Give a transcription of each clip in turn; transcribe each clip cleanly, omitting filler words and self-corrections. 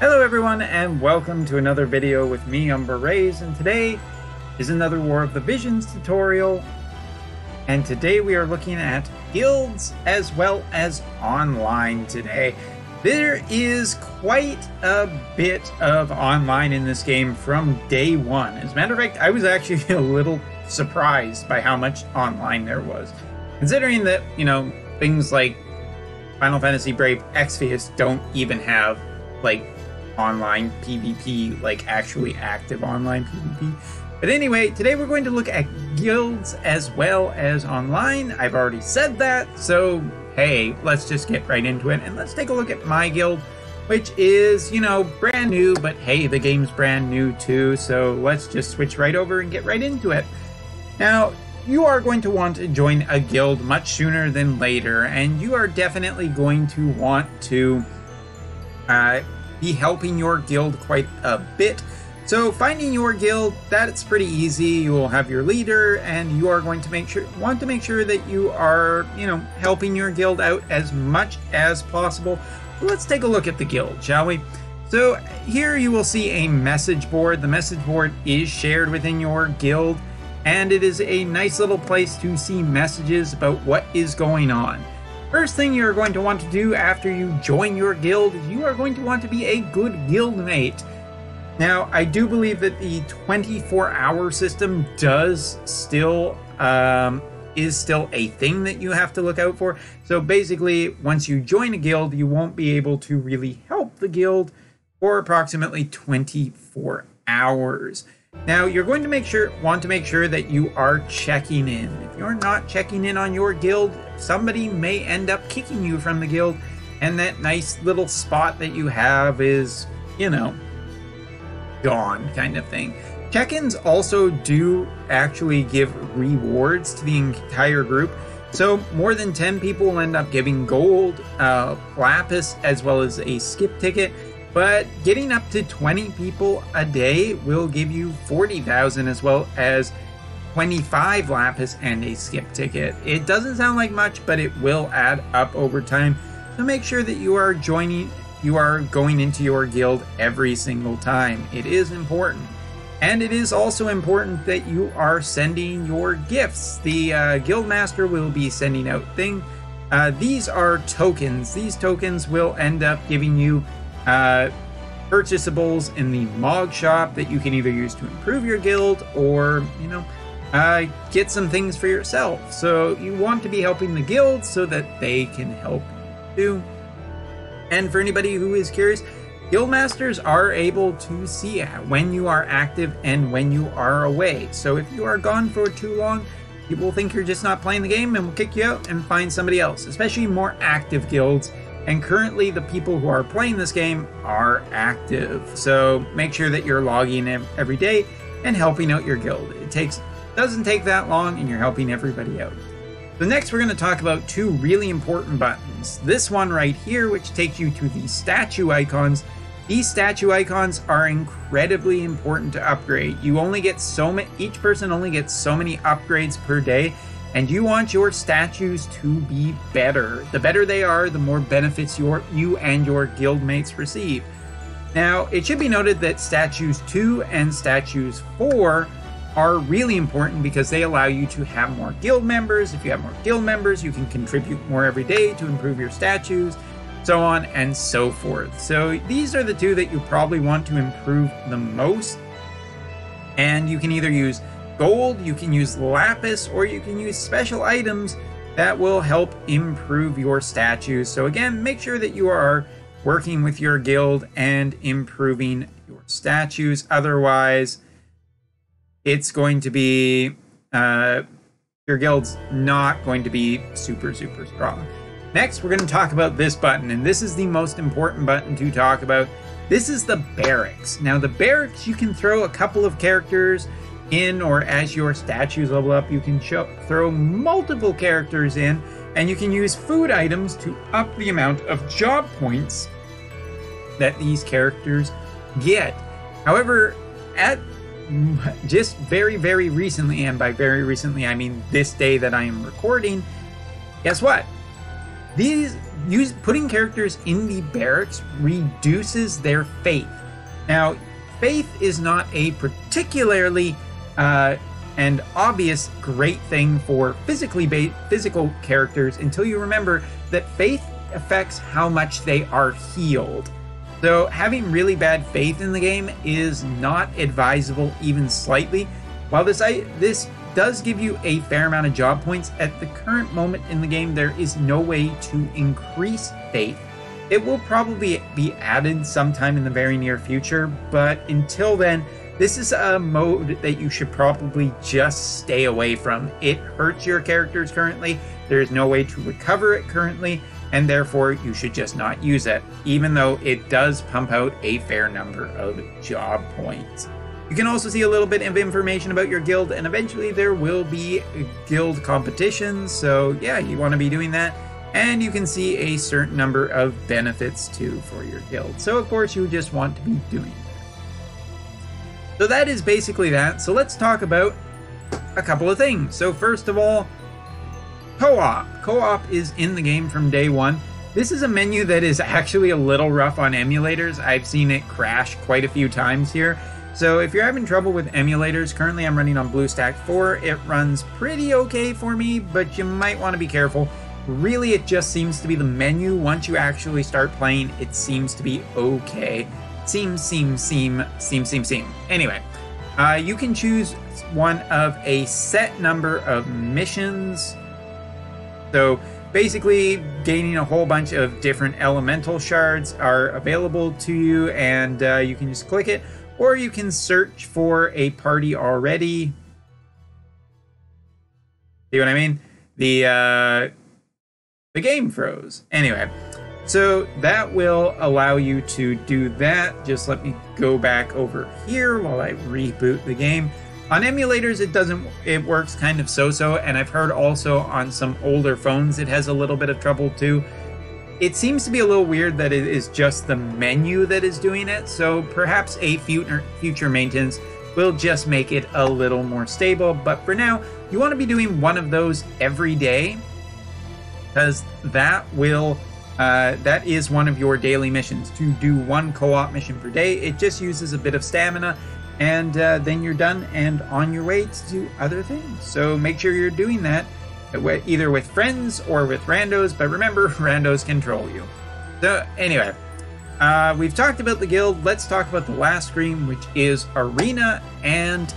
Hello everyone and welcome to another video with me, Umber and today is another War of the Visions tutorial, and today we are looking at guilds as well as online today. There is quite a bit of online in this game from day one. As a matter of fact, I was actually a little surprised by how much online there was, considering that, things like Final Fantasy Brave Exvius don't even have, online PvP, actually active online PvP. But anyway, today we're going to look at guilds as well as online. I've already said that, so hey, let's just get right into it. And let's take a look at my guild, which is, brand new, but hey, the game's brand new too. So let's just switch right over and get right into it. Now, you are going to want to join a guild much sooner than later, and you are definitely going to want to be helping your guild quite a bit. So finding your guild, that's pretty easy. You will have your leader, and you are going to want to make sure that you are, helping your guild out as much as possible. Let's take a look at the guild, shall we? So here you will see a message board. The message board is shared within your guild, and it is a nice little place to see messages about what is going on. First thing you're going to want to do after you join your guild is you are going to want to be a good guildmate. Now, I do believe that the 24-hour system is still a thing that you have to look out for. So basically, once you join a guild, you won't be able to really help the guild for approximately 24 hours. Now, you're going to want to make sure that you are checking in. If you're not checking in on your guild, somebody may end up kicking you from the guild, and that nice little spot that you have is, gone, kind of thing. Check-ins also do actually give rewards to the entire group. So more than 10 people will end up giving gold, lapis, as well as a skip ticket. But getting up to 20 people a day will give you 40,000 as well as 25 lapis and a skip ticket. It doesn't sound like much, but it will add up over time. So make sure that you are going into your guild every single time. It is important. And it is also important that you are sending your gifts. The Guildmaster will be sending out things. These are tokens. These tokens will end up giving you purchasables in the Mog shop that you can either use to improve your guild or, get some things for yourself. So you want to be helping the guild so that they can help you too. And for anybody who is curious, Guildmasters are able to see when you are active and when you are away. So if you are gone for too long, people will think you're just not playing the game and will kick you out and find somebody else, especially more active guilds. And currently the people who are playing this game are active. So make sure that you're logging in every day and helping out your guild. Doesn't take that long, and you're helping everybody out. So next we're going to talk about two really important buttons. This one right here, which takes you to the statue icons. These statue icons are incredibly important to upgrade. You only get each person only gets so many upgrades per day, and you want your statues to be better. The better they are, the more benefits you and your guildmates receive. Now, it should be noted that statues 2 and statues 4 are really important because they allow you to have more guild members. If you have more guild members, you can contribute more every day to improve your statues, so on and so forth. So these are the two that you probably want to improve the most. And you can either use gold, you can use lapis, or you can use special items that will help improve your statues. So again, make sure that you are working with your guild and improving your statues. Otherwise, it's going to be, your guild's not going to be super, super strong. Next, we're going to talk about this button, and this is the most important button to talk about. This is the barracks. Now, the barracks, you can throw a couple of characters in, or as your statues level up, you can throw multiple characters in, and you can use food items to up the amount of job points that these characters get. However, just very, very recently, and by very recently I mean this day that I am recording, guess what? putting characters in the barracks reduces their faith. Now, faith is not a particularly and obvious great thing for physical characters until you remember that faith affects how much they are healed. So having really bad faith in the game is not advisable even slightly. While this does give you a fair amount of job points, at the current moment in the game there is no way to increase faith. It will probably be added sometime in the very near future, but until then, this is a mode that you should probably just stay away from. It hurts your characters currently, there is no way to recover it currently, and therefore you should just not use it, even though it does pump out a fair number of job points. You can also see a little bit of information about your guild, and eventually there will be guild competitions, so yeah, you want to be doing that. And you can see a certain number of benefits too for your guild. So of course you just want to be doing that. So that is basically that. So let's talk about a couple of things. So first of all, co-op. Co-op is in the game from day one. This is a menu that is actually a little rough on emulators. I've seen it crash quite a few times here. So if you're having trouble with emulators, currently I'm running on BlueStack 4. It runs pretty okay for me, but you might want to be careful. Really, it just seems to be the menu. Once you actually start playing, it seems to be okay. Seem. Anyway, you can choose one of a set number of missions. So basically, gaining a whole bunch of different elemental shards are available to you, and you can just click it, or you can search for a party already. See what I mean? The game froze. Anyway, so that will allow you to do that. Just let me go back over here while I reboot the game. On emulators, it works kind of so-so, and I've heard also on some older phones it has a little bit of trouble too. It seems to be a little weird that it is just the menu that is doing it, so perhaps a future maintenance will just make it a little more stable. But for now, you want to be doing one of those every day, because that is one of your daily missions, to do one co-op mission per day. It just uses a bit of stamina, and then you're done and on your way to do other things. So make sure you're doing that either with friends or with randos, but remember, randos control you. So anyway, we've talked about the guild. Let's talk about the last screen, which is Arena and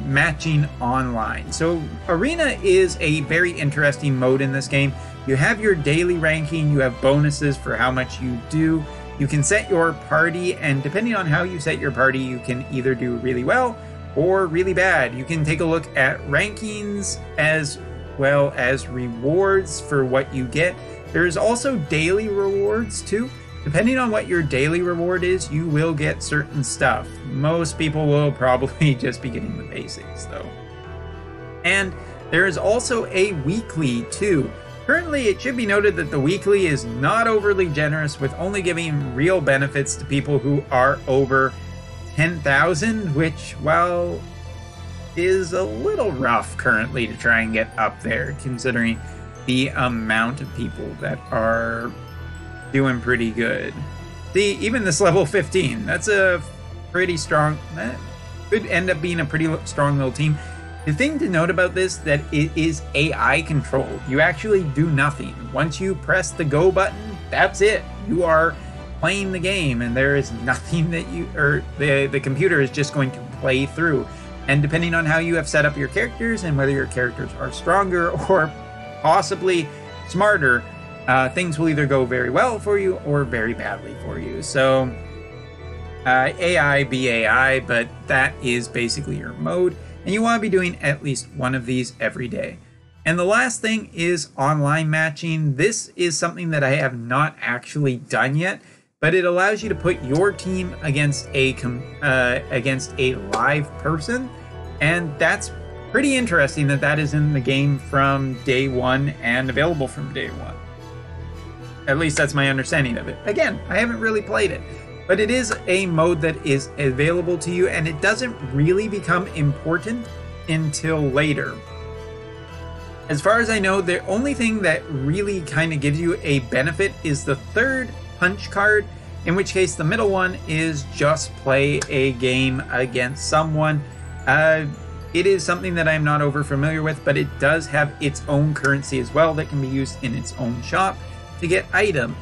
matching online. So Arena is a very interesting mode in this game. You have your daily ranking, you have bonuses for how much you do. You can set your party, and depending on how you set your party, you can either do really well or really bad. You can take a look at rankings as well as rewards for what you get. There's also daily rewards too. Depending on what your daily reward is, you will get certain stuff. Most people will probably just be getting the basics though. And there is also a weekly too. Currently, it should be noted that the weekly is not overly generous, with only giving real benefits to people who are over 10,000, which, well, is a little rough currently to try and get up there, considering the amount of people that are doing pretty good. See, even this level 15, that's a pretty strong, that could end up being a pretty strong little team. The thing to note about this, that it is AI controlled. You actually do nothing. Once you press the go button, that's it. You are playing the game, and there is nothing that the computer is just going to play through. And depending on how you have set up your characters and whether your characters are stronger or possibly smarter, things will either go very well for you or very badly for you. So AI be AI, but that is basically your mode. And you want to be doing at least one of these every day. And the last thing is online matching. This is something that I have not actually done yet, but it allows you to put your team against a live person. And that's pretty interesting that that is in the game from day one and available from day one. At least that's my understanding of it. Again, I haven't really played it. But it is a mode that is available to you, and it doesn't really become important until later. As far as I know, the only thing that really kind of gives you a benefit is the third punch card, in which case the middle one is just play a game against someone. It is something that I'm not over familiar with, but it does have its own currency as well that can be used in its own shop to get items.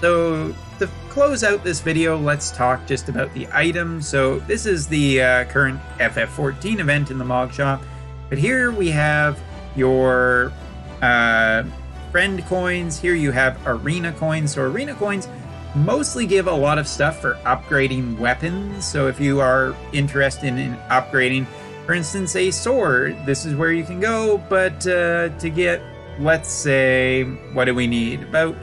So to close out this video, let's talk just about the items. So this is the current FF14 event in the Mog Shop, but here we have your friend coins. Here you have arena coins. So arena coins mostly give a lot of stuff for upgrading weapons. So if you are interested in upgrading, for instance, a sword, this is where you can go. But to get, let's say, what do we need? About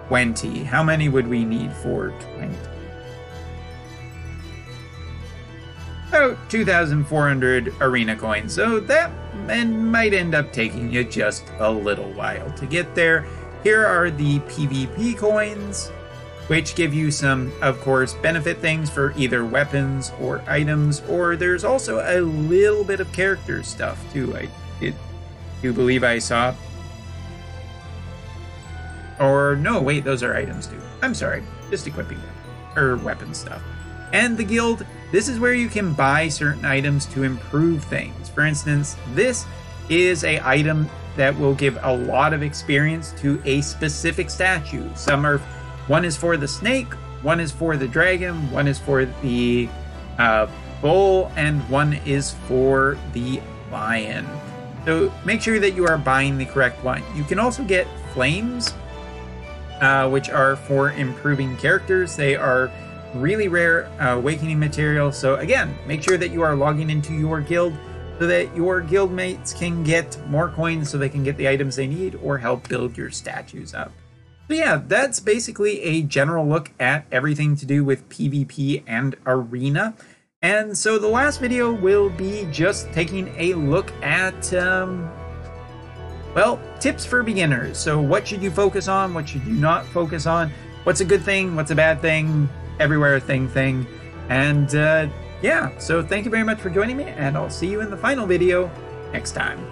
20. How many would we need for 20? About 2,400 arena coins. So that might end up taking you just a little while to get there. Here are the PvP coins, which give you some, of course, benefit things for either weapons or items, or there's also a little bit of character stuff too. I do believe I saw. Or no, wait, those are items too. I'm sorry, just equipping or weapon stuff. And the guild, this is where you can buy certain items to improve things. For instance, this is a item that will give a lot of experience to a specific statue. One is for the snake, one is for the dragon, one is for the bull, and one is for the lion. So make sure that you are buying the correct one. You can also get flames, which are for improving characters. They are really rare awakening material. So again, make sure that you are logging into your guild so that your guild mates can get more coins so they can get the items they need or help build your statues up. So yeah, that's basically a general look at everything to do with PvP and Arena. And so the last video will be just taking a look at, well, tips for beginners. So what should you focus on? What should you not focus on? What's a good thing? What's a bad thing? Everywhere thing. And yeah, so thank you very much for joining me, and I'll see you in the final video next time.